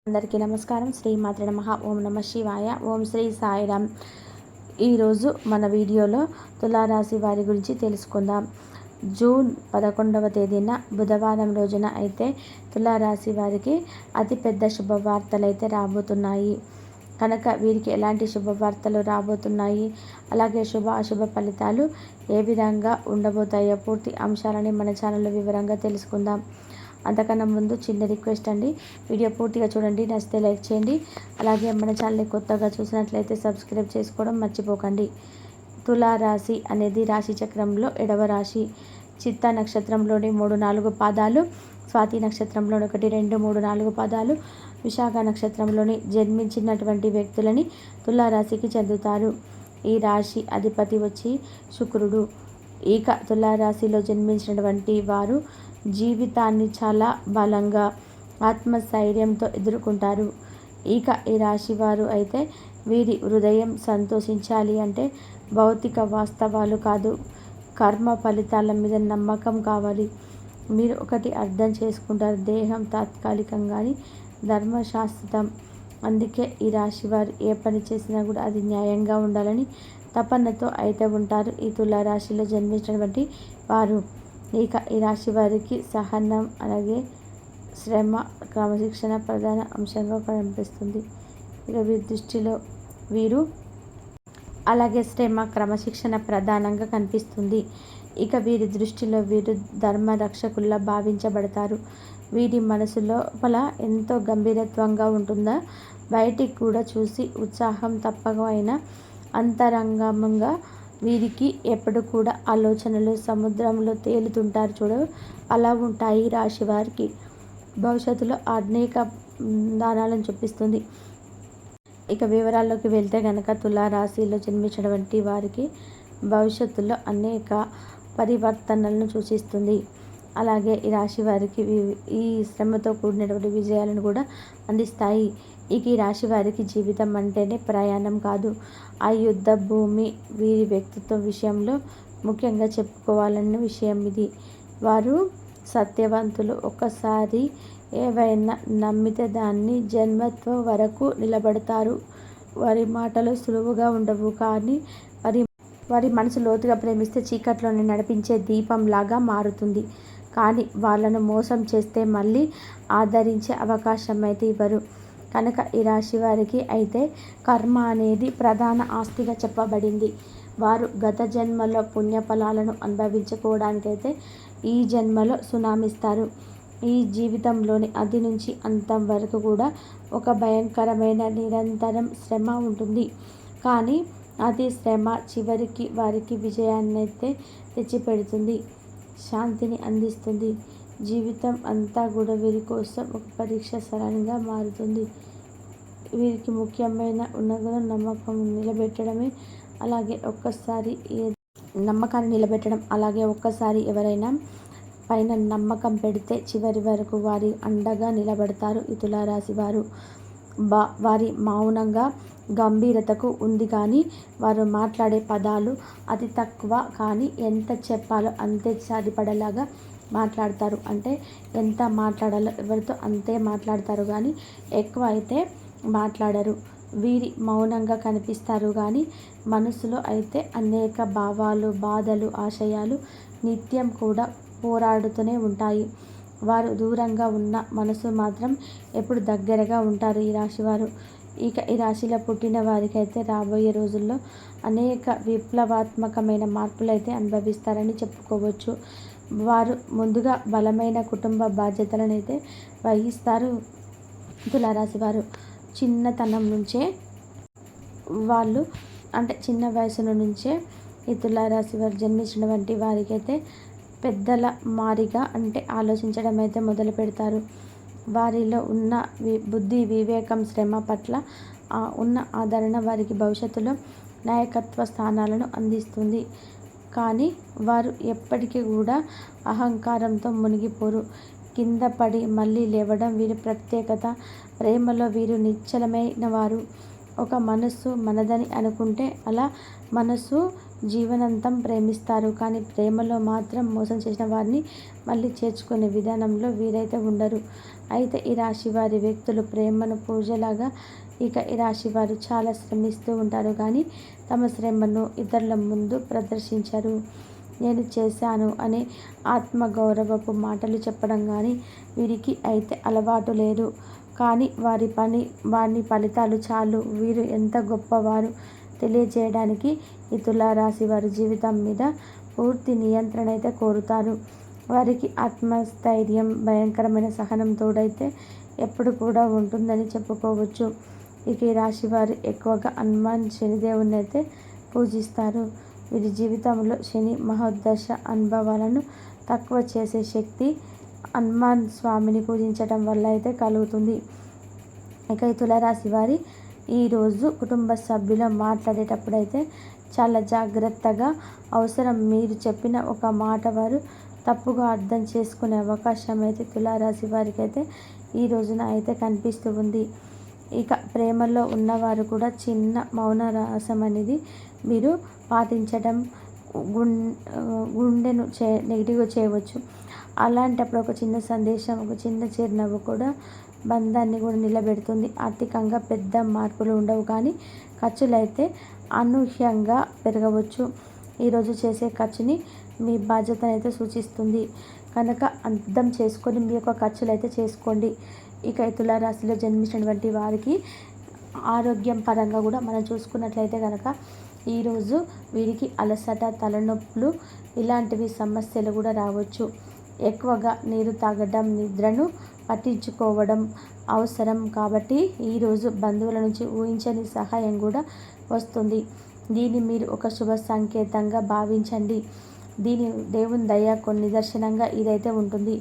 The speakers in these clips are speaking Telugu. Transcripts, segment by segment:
అందరికీ నమస్కారం. శ్రీమాత్రే నమః. ఓం నమ శివాయ. ఓం శ్రీ సాయిరామ్. ఈరోజు మన వీడియోలో తులారాశి వారి గురించి తెలుసుకుందాం. జూన్ 11వ తేదీన బుధవారం రోజున అయితే తులారాశి వారికి అతిపెద్ద శుభవార్తలు అయితే రాబోతున్నాయి కనుక వీరికి ఎలాంటి శుభవార్తలు రాబోతున్నాయి, అలాగే అశుభ ఫలితాలు ఏ విధంగా ఉండబోతాయో పూర్తి అంశాలని మన ఛానల్లో వివరంగా తెలుసుకుందాం. అంతకన్నా ముందు చిన్న రిక్వెస్ట్ అండి, వీడియో పూర్తిగా చూడండి, నచ్చితే లైక్ చేయండి, అలాగే మన ఛానల్ని కొత్తగా చూసినట్లయితే సబ్స్క్రైబ్ చేసుకోవడం మర్చిపోకండి. తులారాశి అనేది రాశి చక్రంలో 7వ రాశి. చిత్తా నక్షత్రంలోని 3-4 పాదాలు, స్వాతి నక్షత్రంలోని 1, 2, 3, 4 పాదాలు, విశాఖ నక్షత్రంలోని జన్మించినటువంటి వ్యక్తులని తులారాశికి చెందుతారు. ఈ రాశి అధిపతి వచ్చి శుక్రుడు. ఇక తులారాశిలో జన్మించినటువంటి వారు జీవితాన్ని చాలా బలంగా ఆత్మస్థైర్యంతో ఎదుర్కొంటారు. ఇక ఈ రాశి వారు అయితే వీరి హృదయం సంతోషించాలి అంటే భౌతిక వాస్తవాలు కాదు, కర్మ ఫలితాల మీద నమ్మకం కావాలి. మీరు ఒకటి అర్థం చేసుకుంటారు, దేహం తాత్కాలికంగాని ధర్మశాస్త్రం. అందుకే ఈ రాశి వారు ఏ పని చేసినా కూడా అది న్యాయంగా ఉండాలని తపనతో అయితే ఉంటారు ఈ తులారాశిలో జన్మించినటువంటి వారు. ఇక ఈ రాశి వారికి సహనం, అలాగే శ్రమ, క్రమశిక్షణ ప్రధాన అంశంగా కనిపిస్తుంది. ఇక వీరి దృష్టిలో అలాగే శ్రమ, క్రమశిక్షణ ప్రధానంగా కనిపిస్తుంది. ఇక వీరి దృష్టిలో వీరు ధర్మ రక్షకుల్లా భావించబడతారు. వీరి మనసు లోపల ఎంతో గంభీరత్వంగా ఉంటుందా, బయటికి కూడా చూసి ఉత్సాహం తప్పక అయినా అంతరంగంగా వీరికి ఎప్పుడు కూడా ఆలోచనలు సముద్రంలో తేలుతుంటారు చూడ, అలా ఉంటాయి రాశి వారికి. భవిష్యత్తులో అనేక దానాలను చూపిస్తుంది. ఇక వివరాల్లోకి వెళ్తే కనుక తులారాశిలో జన్మించినటువంటి వారికి భవిష్యత్తులో అనేక పరివర్తనలను సూచిస్తుంది. అలాగే ఈ రాశి వారికి ఈ శ్రమతో కూడినటువంటి విజయాలను కూడా అందిస్తాయి. ఇక ఈ రాశి వారికి జీవితం అంటేనే ప్రయాణం కాదు, ఆ యుద్ధ భూమి. వీరి వ్యక్తిత్వం విషయంలో ముఖ్యంగా చెప్పుకోవాలన్న విషయం ఇది. వారు సత్యవంతులు. ఒక్కసారి ఏవైనా నమ్మితే దాన్ని జన్మత్వం వరకు నిలబడతారు. వారి మాటలు సులువుగా ఉండవు, కానీ వారి మనసు లోతుగా ప్రేమిస్తే చీకట్లోనే నడిపించే దీపంలాగా మారుతుంది. కానీ వాళ్ళను మోసం చేస్తే మళ్ళీ ఆదరించే అవకాశం అయితే ఇవ్వరు. కనుక ఈ రాశి వారికి అయితే కర్మ అనేది ప్రధాన ఆస్తిగా చెప్పబడింది. వారు గత జన్మలో పుణ్యఫలాలను అనుభవించుకోవడానికైతే ఈ జన్మలో సునామిస్తారు. ఈ జీవితంలోని ఆది నుంచి అంతం వరకు కూడా ఒక భయంకరమైన నిరంతరం శ్రమ ఉంటుంది. కానీ అది శ్రమ చివరికి వారికి విజయాన్నైతే తెచ్చిపెడుతుంది, శాంతిని అందిస్తుంది. జీవితం అంతా కూడా వీరి కోసం ఒక పరీక్ష సరణిగా మారుతుంది. వీరికి ముఖ్యమైన ఉన్నత నమ్మకం నిలబెట్టడమే. అలాగే ఒక్కసారి ఎవరైనా పైన నమ్మకం పెడితే చివరి వరకు వారి అండగా నిలబడతారు ఈ తులారాశి వారు. వారి మౌనంగా గంభీరతకు ఉంది, కానీ వారు మాట్లాడే పదాలు అతి తక్కువ, కానీ ఎంత చెప్పాలో అంతే సరిపడేలాగా మాట్లాడతారు. అంటే ఎంత మాట్లాడాలో ఎవరితో అంతే మాట్లాడతారు, కానీ ఎక్కువ అయితే మాట్లాడరు. వీరి మౌనంగా కనిపిస్తారు, కానీ మనసులో అయితే అనేక భావాలు, బాధలు, ఆశయాలు నిత్యం కూడా పోరాడుతూనే ఉంటాయి. వారు దూరంగా ఉన్న మనసు మాత్రం ఎప్పుడు దగ్గరగా ఉంటారు ఈ రాశివారు. ఇక ఈ రాశిలో పుట్టిన వారికైతే రాబోయే రోజుల్లో అనేక విప్లవాత్మకమైన మార్పులు అయితే అనుభవిస్తారని చెప్పుకోవచ్చు. వారు ముందుగా బలమైన కుటుంబ బాధ్యతలను అయితే వహిస్తారు. తులారాశి వారు చిన్నతనం నుంచే చిన్న వయసులో నుంచే ఈ తులారాశి వారు జన్మించినటువంటి వారికైతే పెద్దల మారిగా ఆలోచించడం అయితే మొదలు పెడతారు. వారిలో ఉన్న బుద్ధి, వివేకం, శ్రమ పట్ల ఉన్న ఆదరణ వారికి భవిష్యత్తులో నాయకత్వ స్థానాలను అందిస్తుంది. కానీ వారు ఎప్పటికీ కూడా అహంకారంతో మునిగిపోరు. కింద పడి మళ్ళీ లేవడం వీరి ప్రత్యేకత. ప్రేమలో వీరు నిశ్చలమైన వారు. ఒక మనస్సు మనదని అనుకుంటే అలా మనస్సు జీవనాంతం ప్రేమిస్తారు, కానీ ప్రేమలో మాత్రం మోసం చేసిన వారిని మళ్ళీ చేర్చుకునే విధానంలో వీరైతే ఉండరు. అయితే ఈ రాశి వారి వ్యక్తులు ప్రేమను పూజలాగా ఈ రాశి వారు చాలా శ్రమిస్తూ ఉంటారు, కానీ తమ శ్రమను ఇతరుల ముందు ప్రదర్శించరు. నేను చేశాను అనే ఆత్మగౌరవపు మాటలు చెప్పడం కానీ వీరికి అయితే అలవాటు లేదు. కానీ వారి ఫలితాలు చాలు వీరు ఎంత గొప్పవారు తెలియజేయడానికి. ఈ తులారాశి వారి జీవితం మీద పూర్తి నియంత్రణ అయితే కోరుతారు. వారికి ఆత్మస్థైర్యం, భయంకరమైన సహనం తోడైతే ఎప్పుడు కూడా ఉంటుందని చెప్పుకోవచ్చు. ఈ రాశి వారు ఎక్కువగా హనుమాన్ శనిదేవుని అయితే పూజిస్తారు. వీరి జీవితంలో శని మహోదశ అనుభవాలను తక్కువ చేసే శక్తి హనుమాన్ స్వామిని పూజించడం వల్ల అయితే కలుగుతుంది. ఈ తులారాశి వారి ఈరోజు కుటుంబ సభ్యులు మాట్లాడేటప్పుడు అయితే చాలా జాగ్రత్తగా అవసరం. మీరు చెప్పిన ఒక మాట వారు తప్పుగా అర్థం చేసుకునే అవకాశం అయితే తులారాశి వారికి అయితే ఈ రోజున అయితే కనిపిస్తూ ఉంది. ప్రేమలో ఉన్నవారు కూడా చిన్న మౌన రహస్యం అనేది మీరు పాటించడం గుండెను నెగిటివ్గా చేయవచ్చు. అలాంటప్పుడు ఒక చిన్న సందేశం, ఒక చిన్న చిరునవ్వు కూడా బంధాన్ని కూడా నిలబెడుతుంది. ఆర్థికంగా పెద్ద మార్పులు ఉండవు, కానీ ఖర్చులు అయితే అనూహ్యంగా పెరగవచ్చు. ఈరోజు చేసే ఖర్చుని మీ బాధ్యతను అయితే సూచిస్తుంది కనుక అర్థం చేసుకొని మీ యొక్క ఖర్చులు అయితే చేసుకోండి. ఈ తులారాశిలో జన్మించినటువంటి వారికి ఆరోగ్యం పరంగా కూడా మనం చూసుకున్నట్లయితే కనుక ఈరోజు వీరికి అలసట, తలనొప్పులు ఇలాంటివి సమస్యలు కూడా రావచ్చు. ఎక్కువగా నీరు తాగడం, నిద్రను పట్టించుకోవడం అవసరం. కాబట్టి ఈరోజు బంధువుల నుంచి ఊహించని సహాయం కూడా వస్తుంది. దీన్ని మీరు ఒక శుభ సంకేతంగా భావించండి. దీని దేవుని దయ కొన్ని నిదర్శనంగా ఇదైతే ఉంటుంది.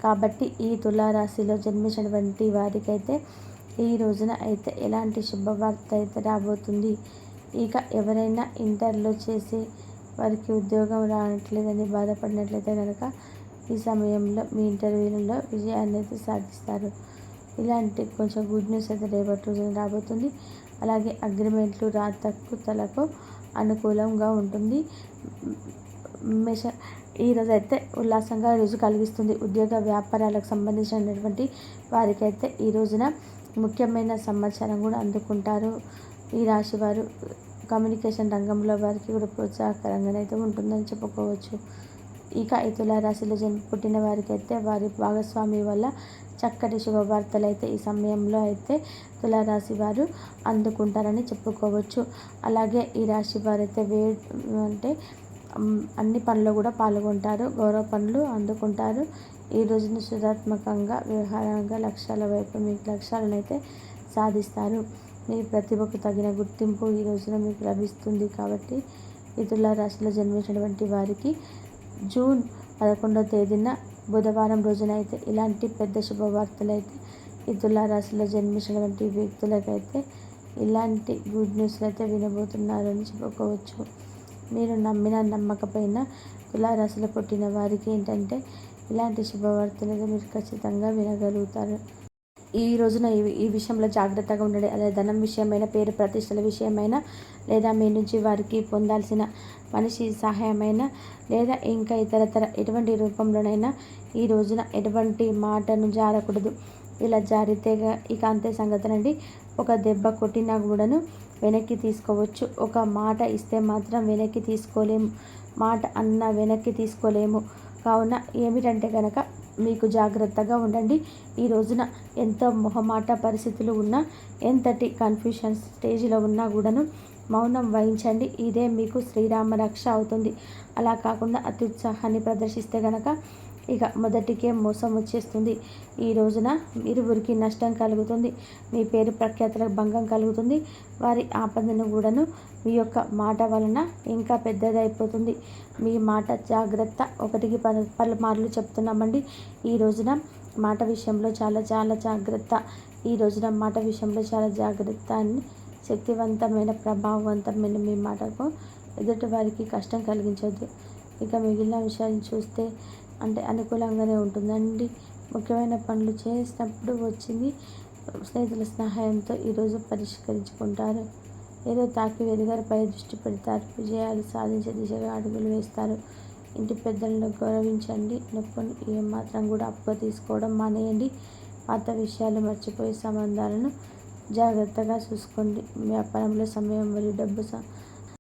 కాబట్టి ఈ తులారాశిలో జన్మించినటువంటి వారికైతే ఈ రోజున అయితే ఎలాంటి శుభవార్త అయితే రాబోతుంది. ఎవరైనా ఇంటర్లో చేసి వారికి ఉద్యోగం రావట్లేదని బాధపడినట్లయితే కనుక ఈ సమయంలో మీ ఇంటర్వ్యూలలో విజయాన్ని అయితే సాధిస్తారు. ఇలాంటి కొంచెం గుడ్ న్యూస్ అయితే రేపటి రోజున రాబోతుంది. అలాగే అగ్రిమెంట్లు రాతకు తలకు అనుకూలంగా ఉంటుంది. ఈరోజు అయితే ఉల్లాసంగా రోజు కలిగిస్తుంది. ఉద్యోగ వ్యాపారాలకు సంబంధించినటువంటి వారికైతే ఈ రోజున ముఖ్యమైన సమాచారం కూడా అందుకుంటారు. ఈ రాశి వారు కమ్యూనికేషన్ రంగంలో వారికి కూడా ప్రోత్సాహకరంగానైతే ఉంటుందని చెప్పుకోవచ్చు. ఈ తులారాశిలో పుట్టిన వారికైతే వారి భాగస్వామి వల్ల చక్కటి శుభవార్తలు అయితే ఈ సమయంలో అయితే తులారాశి వారు అందుకుంటారని చెప్పుకోవచ్చు. అలాగే ఈ రాశి వారైతే అంటే అన్ని పనులు కూడా పాల్గొంటారు, గౌరవ పనులు అందుకుంటారు. ఈ రోజున సృజనాత్మకంగా వ్యవహారంగా లక్ష్యాల వైపు మీకు లక్ష్యాలను అయితే సాధిస్తారు. మీ ప్రతిభకు తగిన గుర్తింపు ఈ రోజున మీకు లభిస్తుంది. కాబట్టి ఈ తులారాశిలో జన్మించినటువంటి వారికి జూన్ 11వ తేదీన బుధవారం రోజున అయితే ఇలాంటి పెద్ద శుభవార్తలు అయితే ఈ తులారాశిలో జన్మించినటువంటి వ్యక్తులకైతే ఇలాంటి గుడ్ న్యూస్లు అయితే వినబోతున్నారని చెప్పుకోవచ్చు. మీరు నమ్మినా నమ్మకపోయినా తులారాశిలో పుట్టిన వారికి ఏంటంటే ఇలాంటి శుభవార్తలు మీరు ఖచ్చితంగా వినగలుగుతారు. ఈ రోజున ఈ విషయంలో జాగ్రత్తగా ఉండండి. అదే ధనం విషయమైన, పేరు ప్రతిష్టల విషయమైనా, లేదా మీ నుంచి వారికి పొందాల్సిన మనిషి సహాయమైన, లేదా ఇంకా ఇతరతర ఎటువంటి రూపంలోనైనా ఈ రోజున ఎటువంటి మాటను జారకూడదు. ఇలా జారితే అంతే సంగతులండి. ఒక దెబ్బ కొట్టినా కూడాను వెనక్కి తీసుకోవచ్చు. ఒక మాట ఇస్తే మాత్రం వెనక్కి తీసుకోలేము. మాట అన్నా వెనక్కి తీసుకోలేము. కావున ఏమిటంటే కనుక మీకు జాగ్రత్తగా ఉండండి. ఈ రోజున ఎంతో మొహమాట పరిస్థితులు ఉన్నా, ఎంతటి కన్ఫ్యూషన్ స్టేజ్లో ఉన్నా కూడాను మౌనం వహించండి. ఇదే మీకు శ్రీరామ రక్ష అవుతుంది. అలా కాకుండా అత్యుత్సాహాన్ని ప్రదర్శిస్తే కనుక మొదటికే మోసం వచ్చేస్తుంది. ఈ రోజున ఇరువురికి నష్టం కలుగుతుంది. మీ పేరు ప్రఖ్యాతులకు భంగం కలుగుతుంది. వారి ఆపదను కూడాను మీ యొక్క మాట వలన ఇంకా పెద్దదైపోతుంది. మీ మాట జాగ్రత్త. ఒకటికి పలుమార్లు చెప్తున్నామండి. ఈ రోజున మాట విషయంలో చాలా చాలా జాగ్రత్త. ఈ రోజున మాట విషయంలో చాలా జాగ్రత్త అని శక్తివంతమైన, ప్రభావవంతమైన మీ మాటకు ఎదుటి వారికి కష్టం కలిగించవద్దు. మిగిలిన విషయాన్ని చూస్తే అనుకూలంగానే ఉంటుందండి. ముఖ్యమైన పనులు చేసినప్పుడు వచ్చింది స్నేహితుల సహాయంతో ఈరోజు పరిష్కరించుకుంటారు. ఏదో తాకి వెలుగరపై దృష్టి పెడతారు. విజయాలు సాధించే దిశగా అడుగులు వేస్తారు. ఇంటి పెద్దలను గౌరవించండి. నొప్పును ఏమాత్రం కూడా అప్పుగా తీసుకోవడం మానేయండి. పాత విషయాలు మర్చిపోయి సంబంధాలను జాగ్రత్తగా చూసుకోండి. వ్యాపారంలో సమయం మరియు డబ్బు